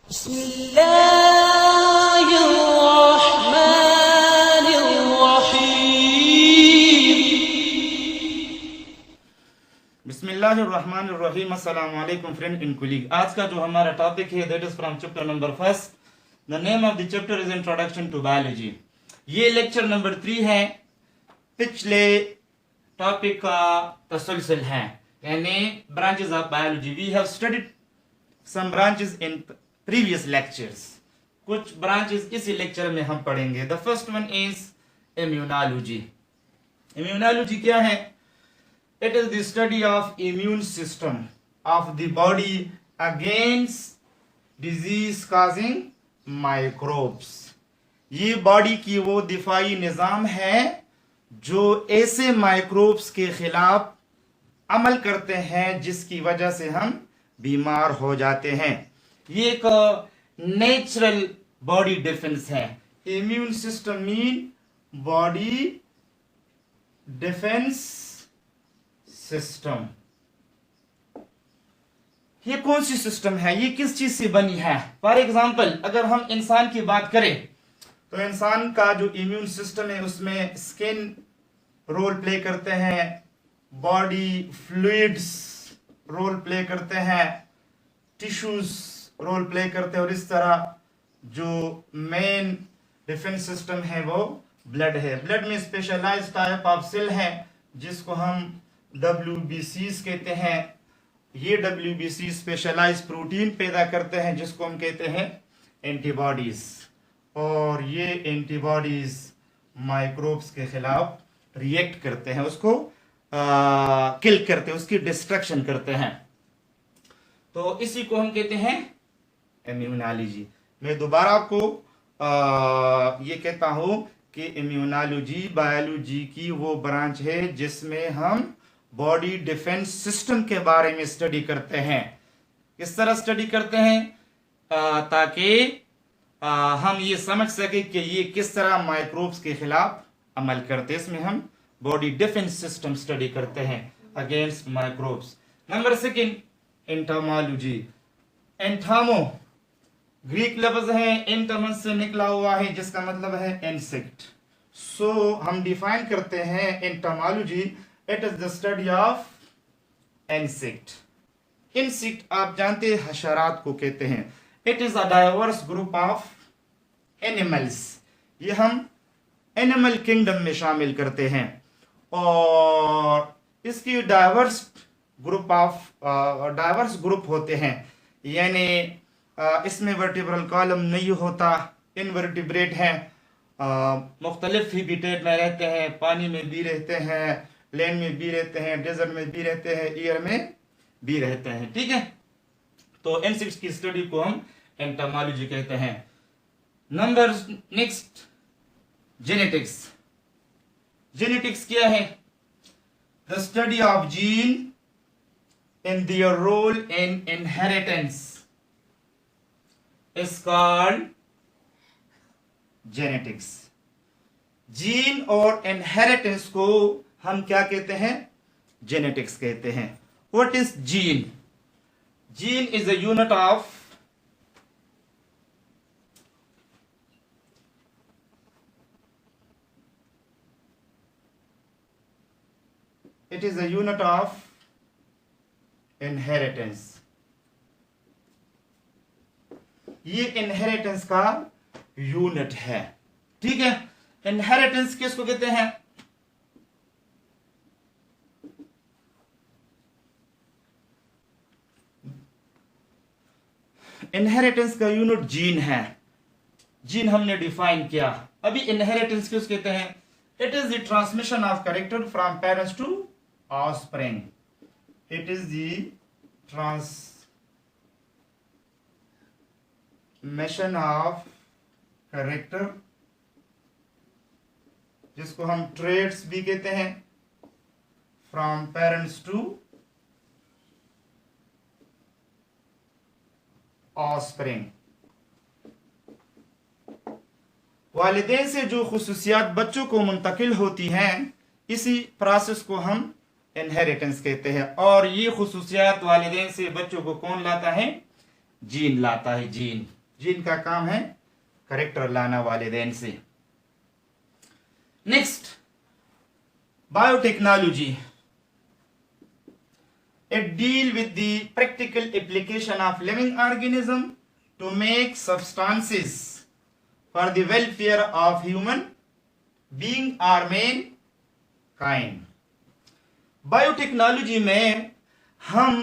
बिस्मिल्लाहिर्रहमानिर्रहीम। अस्सलाम वालेकुम फ्रेंड इन कुलीग। आज का जो हमारा टॉपिक है that is from chapter number 1। The name of the chapter is introduction to biology. ये लेक्चर नंबर 3 है। पिछले टॉपिक का तसलसल है, यानी branches of biology. We have studied some branches in previous lectures. कुछ ब्रांचेस इसी लेक्चर में हम पढ़ेंगे। The first one is immunology. Immunology क्या है? It is the study of immune system of the body against disease causing microbes। ये body की वो दिफाई निज़ाम है जो ऐसे माइक्रोब्स के खिलाफ अमल करते हैं जिसकी वजह से हम बीमार हो जाते हैं। ये एक नेचुरल बॉडी डिफेंस है। Immune system mean body defence system. ये कौन सी सिस्टम है? ये किस चीज से बनी है? फॉर एग्जाम्पल, अगर हम इंसान की बात करें तो इंसान का जो इम्यून सिस्टम है उसमें स्किन रोल प्ले करते हैं, बॉडी फ्लूइड्स रोल प्ले करते हैं, टिश्यूज रोल प्ले करते हैं, और इस तरह जो मेन डिफेंस सिस्टम है वो ब्लड है। ब्लड में स्पेशलाइज्ड टाइप ऑफ सेल है जिसको हम WBCs कहते हैं। ये WBC स्पेशलाइज प्रोटीन पैदा करते हैं जिसको हम कहते हैं एंटीबॉडीज, और ये एंटीबॉडीज माइक्रोब्स के खिलाफ रिएक्ट करते हैं, उसको किल करते हैं, उसकी डिस्ट्रक्शन करते हैं। तो इसी को हम कहते हैं इम्यूनोलॉजी। मैं दोबारा आपको ये कहता हूं कि इम्यूनोलॉजी बायोलॉजी की वो ब्रांच है जिसमें हम बॉडी डिफेंस सिस्टम के बारे में स्टडी करते हैं। किस तरह स्टडी करते हैं? ताकि हम ये समझ सके कि ये किस तरह माइक्रोब्स के खिलाफ अमल करते हैं। इसमें हम बॉडी डिफेंस सिस्टम स्टडी करते हैं अगेंस्ट माइक्रोब्स। Number 2 entomology. एंथामो ग्रीक लफ्ज है, एंटमस से निकला हुआ है जिसका मतलब है इंसेक्ट। सो हम डिफाइन करते हैं entomology, it is the study of insect. Insect आप जानते हैं हशरात को कहते हैं। It is a diverse group of animals. ये हम एनिमल किंगडम में शामिल करते हैं, और इसकी डाइवर्स ग्रुप होते हैं, यानी इसमें वर्टिब्रल कॉलम नहीं होता, इनवर्टिब्रेट है, मुख्तलिफ हैबिटेट में रहते हैं, पानी में भी रहते हैं, लैंड में भी रहते हैं, डेजर्ट में भी रहते हैं, एयर में भी रहते हैं। ठीक है, तो इंसेक्ट्स की स्टडी को हम एंटोमोलॉजी कहते हैं। Number next genetics. जेनेटिक्स क्या है? The study of gene in their role in inheritance is called genetics। Gene और इनहेरिटेंस को हम क्या कहते हैं? जेनेटिक्स कहते हैं। What is gene? Gene is a unit of inheritance. ये इनहेरिटेंस का यूनिट है। ठीक है, इनहेरिटेंस किसको कहते हैं? इनहेरिटेंस का यूनिट जीन है। जीन हमने डिफाइन किया। अभी इनहेरिटेंस किसको कहते हैं? It is the transmission of character from parents to offspring. It is the transmission of character, जिसको हम ट्रेड्स भी कहते हैं, फ्रॉम पेरेंट्स टू ऑफस्प्रिंग। वालिदैन से जो खुसूसियात बच्चों को मुंतकिल होती हैं, इसी प्रोसेस को हम इनहेरिटेंस कहते हैं। और ये खुसूसियात वालिदैन से बच्चों को कौन लाता है? जीन लाता है, जीन। जिनका काम है करेक्टर लाना वालिदैन से। Next, biotechnology. It deal with the practical application of living organism to make substances for the welfare of human being or mankind। Biotechnology में हम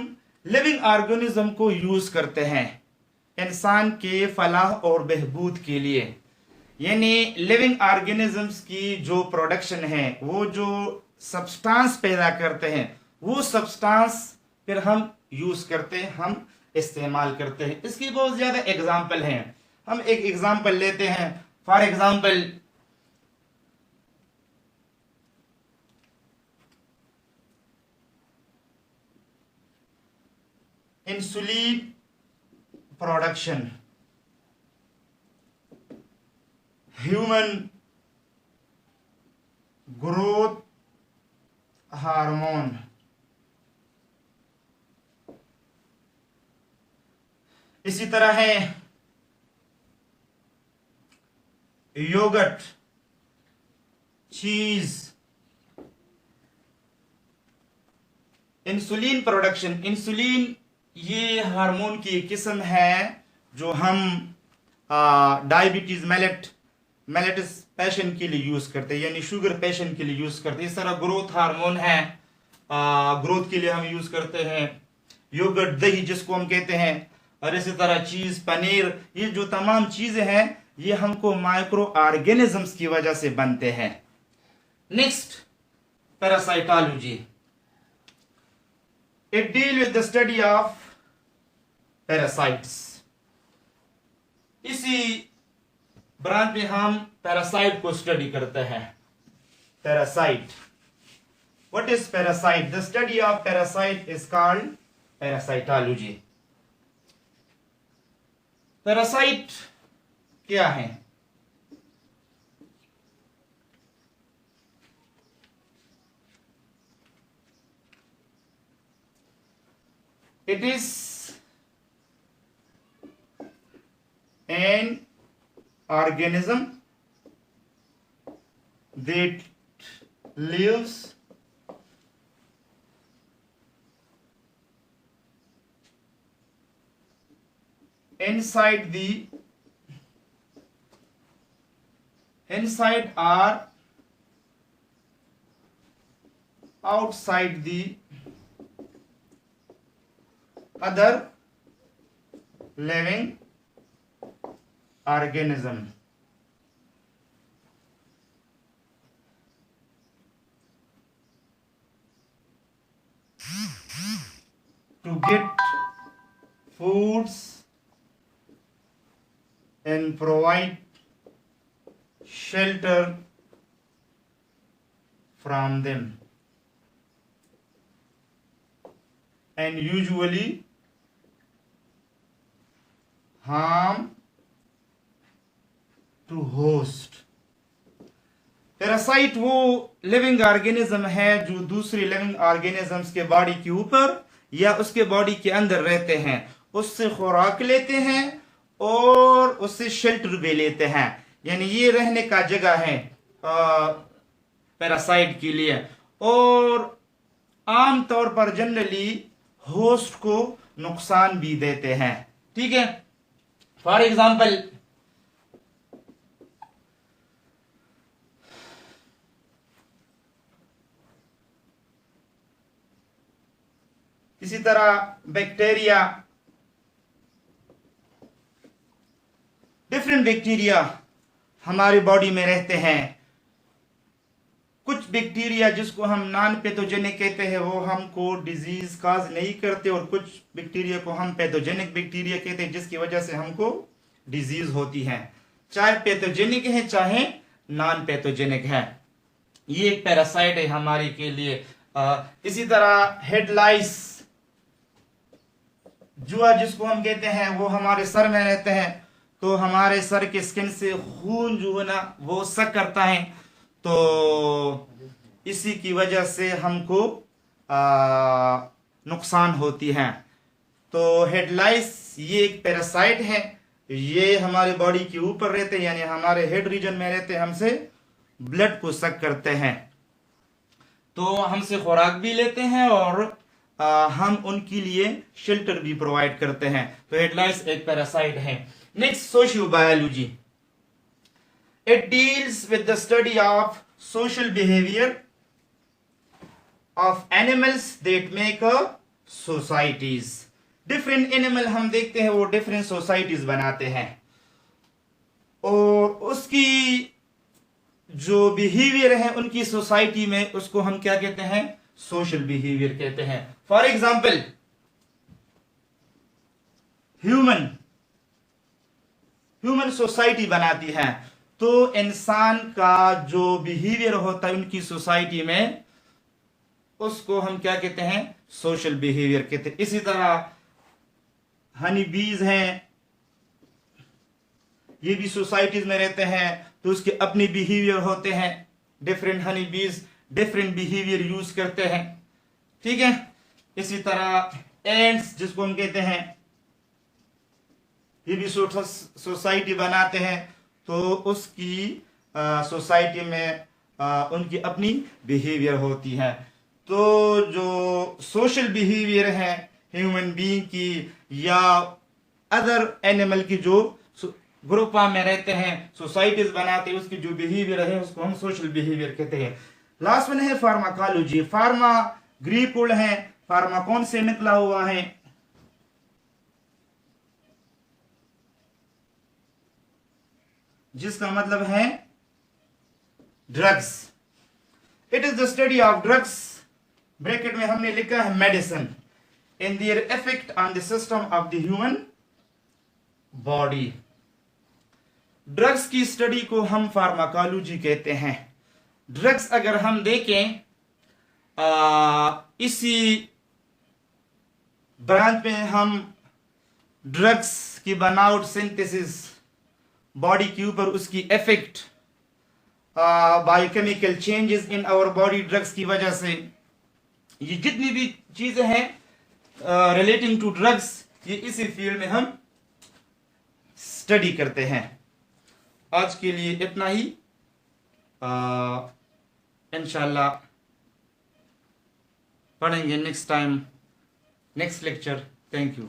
लिविंग ऑर्गेनिज्म को यूज करते हैं इंसान के फलाह और बहबूद के लिए। यानी लिविंग ऑर्गेनिजम्स की जो प्रोडक्शन है, वो जो सब्सटेंस पैदा करते हैं, वो सब्सटेंस फिर हम यूज करते हैं, हम इस्तेमाल करते हैं। इसकी बहुत ज्यादा एग्जाम्पल हैं। हम एक एग्जाम्पल लेते हैं। For example, insulin production, human growth hormone, इसी तरह है योगर्ट, चीज। इंसुलिन प्रोडक्शन, इंसुलिन ये हार्मोन की एक किस्म है जो हम डायबिटीज मेलेटस पेशेंट के लिए यूज करते हैं, यानी शुगर पेशेंट के लिए यूज करते हैं। इस तरह ग्रोथ हार्मोन है, ग्रोथ के लिए हम यूज करते हैं। योगर्ट, दही जिसको हम कहते हैं, और इसी तरह चीज, पनीर, ये जो तमाम चीजें हैं ये हमको माइक्रो ऑर्गेनिजम्स की वजह से बनते हैं। Next, parasitology. It deal with the study of parasites. इसी ब्रांच में हम पैरासाइट को स्टडी करते हैं। Parasite, what is parasite? The study of parasite is called parasitology. Parasite क्या है? It is an organism that lives inside or outside the other living organism। to get foods and provide shelter from them, and usually harm to host. Parasite वो living organism है जो दूसरी living organisms के body के ऊपर या उसके body के अंदर रहते हैं, उससे खुराक लेते हैं और उससे शेल्टर भी लेते हैं। यानी ये रहने का जगह है पैरासाइट के लिए, और आम तौर पर जनरली होस्ट को नुकसान भी देते हैं। ठीक है, फॉर एग्जाम्पल, इसी तरह बैक्टीरिया, डिफरेंट बैक्टीरिया हमारी बॉडी में रहते हैं। कुछ बैक्टीरिया जिसको हम नॉन पैथोजेनिक कहते हैं वो हमको डिजीज काज नहीं करते, और कुछ बैक्टीरिया को हम पैथोजेनिक बैक्टीरिया कहते हैं जिसकी वजह से हमको डिजीज होती है, चाहे पैथोजेनिक है चाहे नॉन पैथोजेनिक है। ये एक पैरासाइट है हमारे के लिए। इसी तरह हेडलाइस, जुआ जिसको हम कहते हैं, वो हमारे सर में रहते हैं, तो हमारे सर के स्किन से खून जो है ना वो सक करता है, तो इसी की वजह से हमको नुकसान होती है। तो हेडलाइस ये एक पैरासाइट है ये हमारे बॉडी के ऊपर रहते हैं, यानी हमारे हेड रीजन में रहते हैं, हमसे ब्लड को सक करते हैं, तो हमसे खुराक भी लेते हैं और हम उनके लिए शेल्टर भी प्रोवाइड करते हैं। तो हेडलाइंस एक पैरासाइट है। Next, socio biology. It deals with the study of social behaviour of animals that make a societies. Different animal हम देखते हैं वो डिफरेंट सोसाइटीज बनाते हैं, और उसकी जो बिहेवियर है उनकी सोसाइटी में, उसको हम क्या कहते हैं? सोशल बिहेवियर कहते हैं। फॉर एग्जाम्पल, ह्यूमन सोसाइटी बनाती है, तो इंसान का जो बिहेवियर होता है उनकी सोसाइटी में, उसको हम क्या कहते हैं? सोशल बिहेवियर कहते हैं। इसी तरह हनी बीज हैं, ये भी सोसाइटीज में रहते हैं, तो उसके अपने बिहेवियर होते हैं। डिफरेंट हनी बीज डिफरेंट बिहेवियर यूज करते हैं, ठीक है। इसी तरह एंड्स जिसको हम कहते हैं, ये भी सोसाइटी बनाते हैं, तो उसकी सोसाइटी में उनकी अपनी बिहेवियर होती है। तो जो सोशल बिहेवियर है ह्यूमन बीइंग की या अदर एनिमल की, जो ग्रुप में रहते हैं, सोसाइटीज बनाते हैं, उसकी जो बिहेवियर है उसको हम सोशल बिहेवियर कहते हैं। लास्ट वन है फार्माकोलॉजी। फार्मा ग्रीक वर्ड है, फार्मा कौन से निकला हुआ है? जिसका मतलब है drugs. It is the study of drugs, bracket में हमने लिखा है medicine, in their effect on the system of the human body. Drugs की स्टडी को हम फार्माकोलॉजी कहते हैं। ड्रग्स अगर हम देखें, इसी ब्रांच में हम ड्रग्स की बनावट, सिंथेसिस, बॉडी के ऊपर उसकी effect, biochemical changes in our body drugs की वजह से, ये जितनी भी चीजें हैं रिलेटिंग टू ड्रग्स, ये इसी फील्ड में हम स्टडी करते हैं। आज के लिए इतना ही, इंशाल्लाह पढ़ेंगे next time, next lecture. Thank you.